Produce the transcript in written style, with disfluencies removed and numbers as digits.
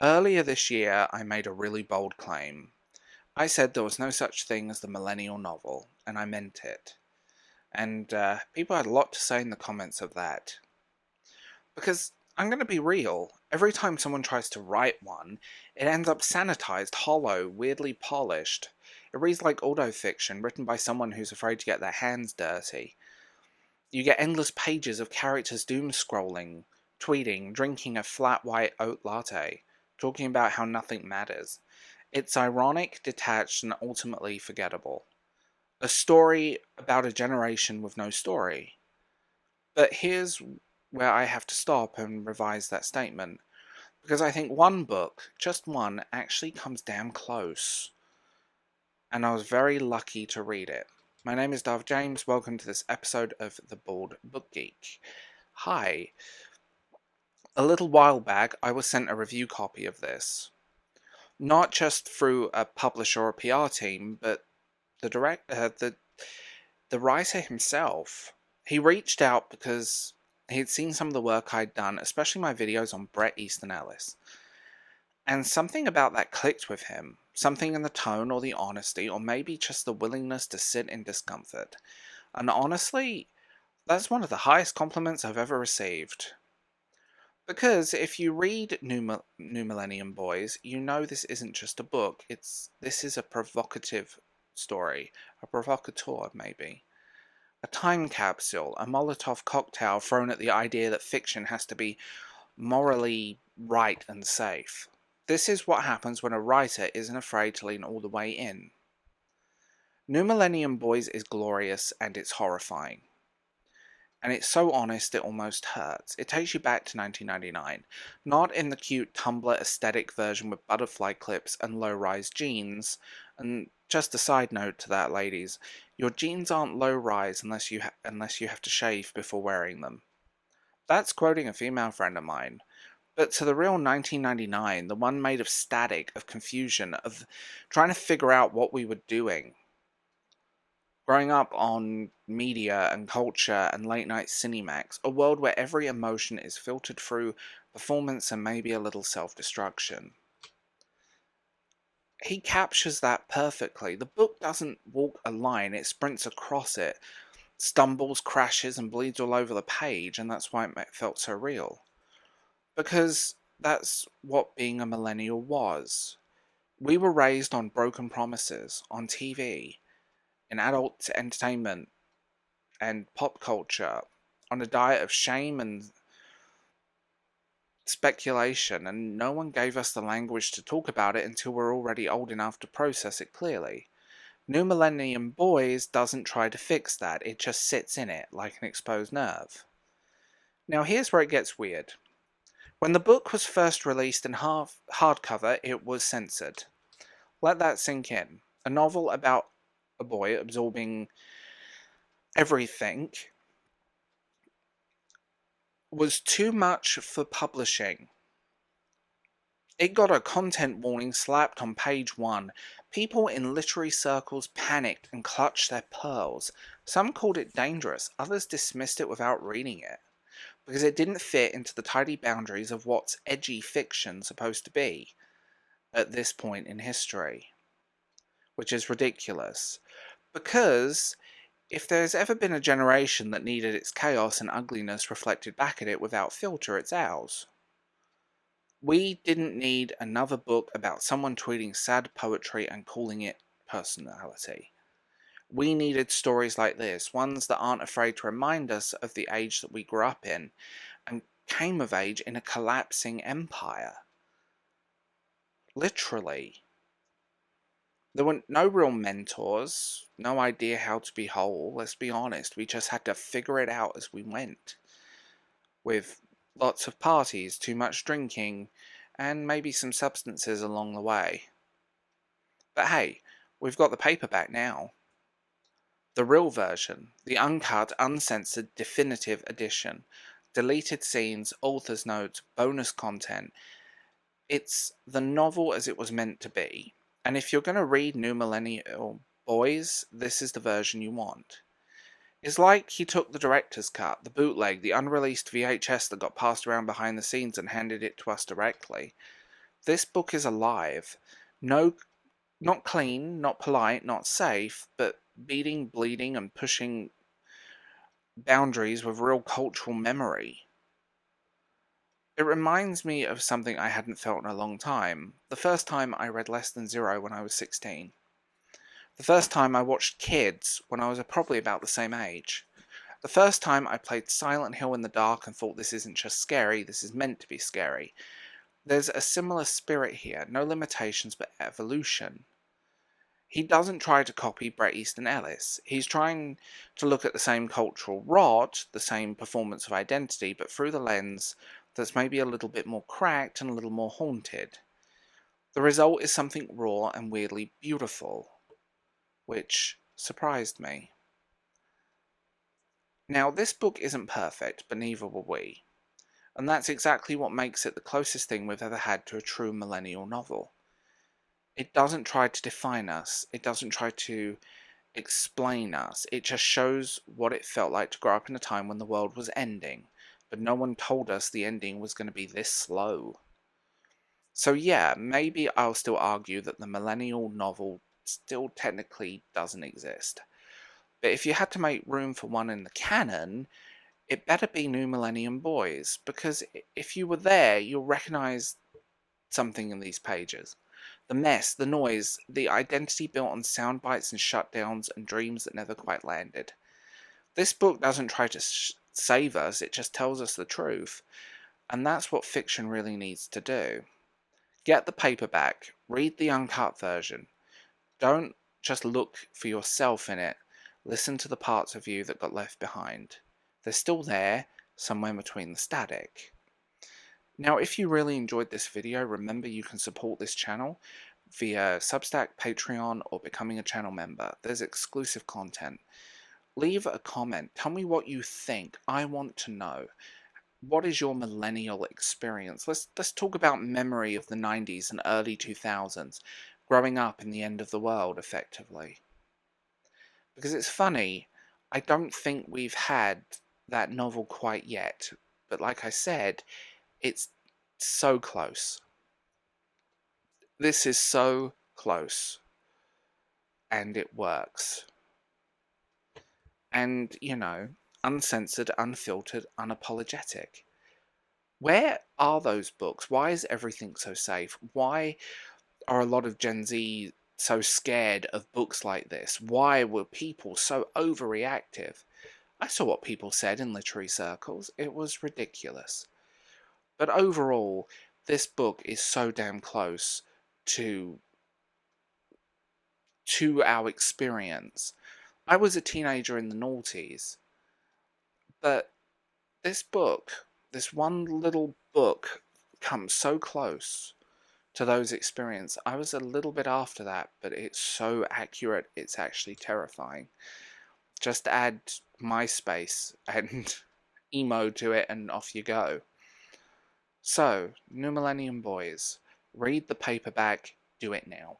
Earlier this year, I made a really bold claim. I said there was no such thing as the millennial novel, and I meant it. And people had a lot to say in the comments of that. Because I'm going to be real, every time someone tries to write one, it ends up sanitized, hollow, weirdly polished. It reads like autofiction written by someone who's afraid to get their hands dirty. You get endless pages of characters doom scrolling, tweeting, drinking a flat white oat latte, talking about how nothing matters. It's ironic, detached, and ultimately forgettable. A story about a generation with no story. But here's where I have to stop and revise that statement, because I think one book, just one, actually comes damn close. And I was very lucky to read it. My name is Dove James, welcome to this episode of The Bald Book Geek. Hi. A little while back, I was sent a review copy of this. Not just through a publisher or PR team, but the writer himself. He reached out because he had seen some of the work I'd done, especially my videos on Bret Easton Ellis. And something about that clicked with him. Something in the tone or the honesty, or maybe just the willingness to sit in discomfort. And honestly, that's one of the highest compliments I've ever received. Because if you read New Millennium Boys, you know this isn't just a book. This is a provocative story. A provocateur, maybe. A time capsule, a Molotov cocktail thrown at the idea that fiction has to be morally right and safe. This is what happens when a writer isn't afraid to lean all the way in. New Millennium Boys is glorious and it's horrifying. And it's so honest it almost hurts. It takes you back to 1999. Not in the cute Tumblr aesthetic version with butterfly clips and low-rise jeans. And just a side note to that, ladies, your jeans aren't low-rise unless you have to shave before wearing them. That's quoting a female friend of mine. But to the real 1999, the one made of static, of confusion, of trying to figure out what we were doing. Growing up on media and culture and late night Cinemax, a world where every emotion is filtered through performance and maybe a little self-destruction. He captures that perfectly. The book doesn't walk a line, it sprints across it, stumbles, crashes, and bleeds all over the page, and that's why it felt so real. Because that's what being a millennial was. We were raised on broken promises, on TV, in adult entertainment, and pop culture, on a diet of shame and speculation, and no one gave us the language to talk about it until we're already old enough to process it clearly. New Millennium Boys doesn't try to fix that, it just sits in it like an exposed nerve. Now here's where it gets weird. When the book was first released in hardcover, it was censored. Let that sink in. A novel about a boy absorbing everything was too much for publishing. It got a content warning slapped on page 1. People in literary circles panicked and clutched their pearls. Some called it dangerous, others dismissed it without reading it, because it didn't fit into the tidy boundaries of what's edgy fiction supposed to be at this point in history. Which is ridiculous. Because if there's ever been a generation that needed its chaos and ugliness reflected back at it without filter, it's ours. We didn't need another book about someone tweeting sad poetry and calling it personality. We needed stories like this, ones that aren't afraid to remind us of the age that we grew up in, and came of age in a collapsing empire. Literally. There were no real mentors, no idea how to be whole, let's be honest, we just had to figure it out as we went. With lots of parties, too much drinking, and maybe some substances along the way. But hey, we've got the paperback now. The real version, the uncut, uncensored, definitive edition. Deleted scenes, author's notes, bonus content. It's the novel as it was meant to be. And if you're going to read New Millennium Boys, this is the version you want. It's like he took the director's cut, the bootleg, the unreleased VHS that got passed around behind the scenes and handed it to us directly. This book is alive. No, not clean, not polite, not safe, but beating, bleeding, and pushing boundaries with real cultural memory. It reminds me of something I hadn't felt in a long time. The first time I read Less Than Zero when I was 16. The first time I watched Kids when I was probably about the same age. The first time I played Silent Hill in the dark and thought this isn't just scary, this is meant to be scary. There's a similar spirit here, no limitations but evolution. He doesn't try to copy Bret Easton Ellis. He's trying to look at the same cultural rot, the same performance of identity, but through the lens that's maybe a little bit more cracked and a little more haunted. The result is something raw and weirdly beautiful, which surprised me. Now, this book isn't perfect, but neither were we. And that's exactly what makes it the closest thing we've ever had to a true millennial novel. It doesn't try to define us, it doesn't try to explain us, it just shows what it felt like to grow up in a time when the world was ending, but no one told us the ending was going to be this slow. So yeah, maybe I'll still argue that the millennial novel still technically doesn't exist. But if you had to make room for one in the canon, it better be New Millennium Boys, because if you were there, you'll recognise something in these pages. The mess, the noise, the identity built on sound bites and shutdowns and dreams that never quite landed. This book doesn't try to save us, it just tells us the truth. And that's what fiction really needs to do. Get the paperback, read the uncut version. Don't just look for yourself in it, listen to the parts of you that got left behind. They're still there, somewhere between the static. Now, if you really enjoyed this video, remember you can support this channel via Substack, Patreon, or becoming a channel member. There's exclusive content. Leave a comment. Tell me what you think. I want to know. What is your millennial experience? Let's talk about memory of the 90s and early 2000s, growing up in the end of the world, effectively. Because it's funny, I don't think we've had that novel quite yet. But like I said, it's so close. This is so close. And it works. And, you know, uncensored, unfiltered, unapologetic. Where are those books? Why is everything so safe? Why are a lot of Gen Z so scared of books like this? Why were people so overreactive? I saw what people said in literary circles. It was ridiculous. But overall, this book is so damn close to our experience. I was a teenager in the noughties, but this book, this one little book, comes so close to those experiences. I was a little bit after that, but it's so accurate, it's actually terrifying. Just add MySpace and emo to it and off you go. So, New Millennium Boys, read the paperback, do it now.